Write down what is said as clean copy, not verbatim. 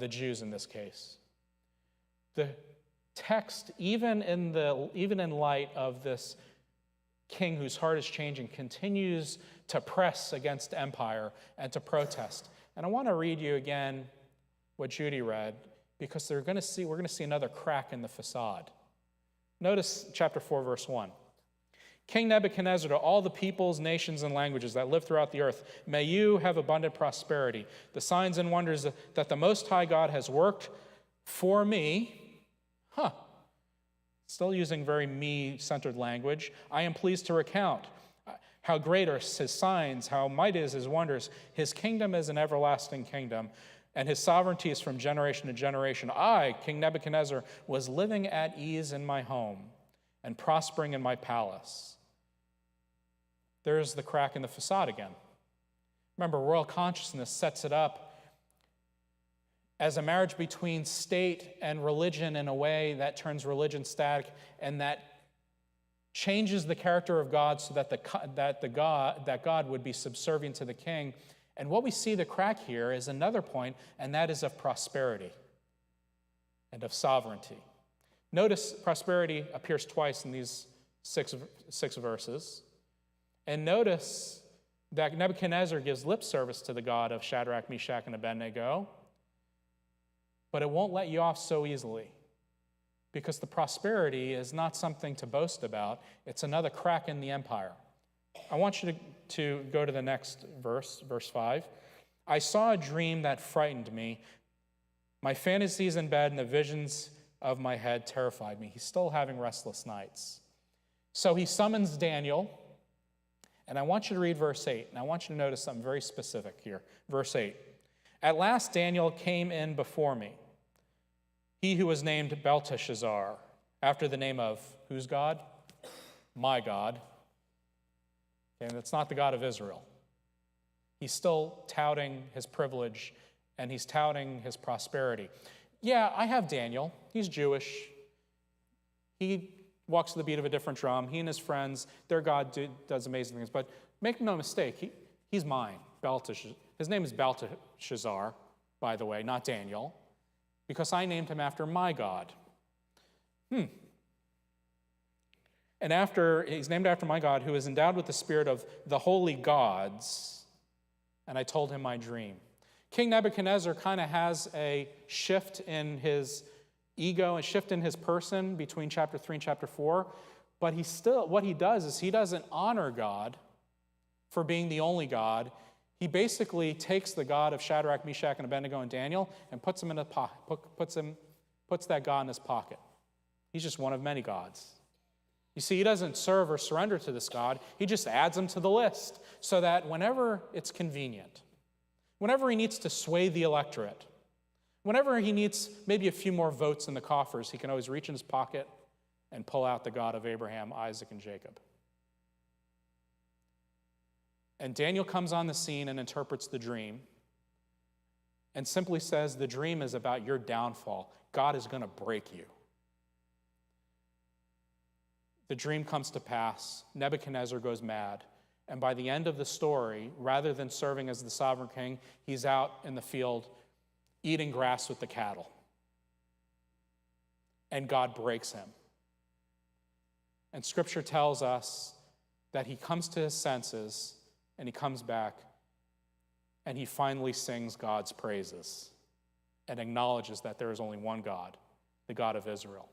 the Jews in this case. The text, even in light of this king whose heart is changing, continues to press against empire and to protest. And I want to read you again what Judy read, because we're going to see another crack in the facade. Notice chapter 4, verse 1. King Nebuchadnezzar, to all the peoples, nations, and languages that live throughout the earth, may you have abundant prosperity. The signs and wonders that the Most High God has worked for me, still using very me-centered language, I am pleased to recount. How great are his signs, how mighty is his wonders. His kingdom is an everlasting kingdom, and his sovereignty is from generation to generation. I, King Nebuchadnezzar, was living at ease in my home and prospering in my palace. There's the crack in the facade again. Remember, royal consciousness sets it up as a marriage between state and religion in a way that turns religion static and that changes the character of God so that God would be subservient to the king. And what we see the crack here is another point, and that is of prosperity and of sovereignty. Notice prosperity appears twice in these six verses. And notice that Nebuchadnezzar gives lip service to the God of Shadrach, Meshach, and Abednego, but it won't let you off so easily, because the prosperity is not something to boast about. It's another crack in the empire. I want you to go to the next verse, verse 5. I saw a dream that frightened me. My fantasies in bed and the visions of my head terrified me. He's still having restless nights. So he summons Daniel, and I want you to read verse 8, and I want you to notice something very specific here. Verse 8. At last Daniel came in before me, he who was named Belteshazzar, after the name of whose God? My God. And it's not the God of Israel. He's still touting his privilege, and he's touting his prosperity. Yeah, I have Daniel. He's Jewish. He walks to the beat of a different drum. He and his friends, their God does amazing things. But make no mistake, he's mine, Belteshazzar. His name is Belteshazzar, by the way, not Daniel, because I named him after my God. And he's named after my God, who is endowed with the spirit of the holy gods, and I told him my dream. King Nebuchadnezzar kind of has a shift in his ego, a shift in his person between chapter 3 and chapter 4, but what he does is he doesn't honor God for being the only God. He basically takes the God of Shadrach, Meshach, and Abednego and Daniel and puts that God in his pocket. He's just one of many gods. You see, he doesn't serve or surrender to this God. He just adds them to the list so that whenever it's convenient, whenever he needs to sway the electorate, whenever he needs maybe a few more votes in the coffers, he can always reach in his pocket and pull out the God of Abraham, Isaac, and Jacob. And Daniel comes on the scene and interprets the dream and simply says, the dream is about your downfall. God is going to break you. The dream comes to pass. Nebuchadnezzar goes mad. And by the end of the story, rather than serving as the sovereign king, he's out in the field eating grass with the cattle. And God breaks him. And Scripture tells us that he comes to his senses and he comes back and he finally sings God's praises and acknowledges that there is only one God, the God of Israel.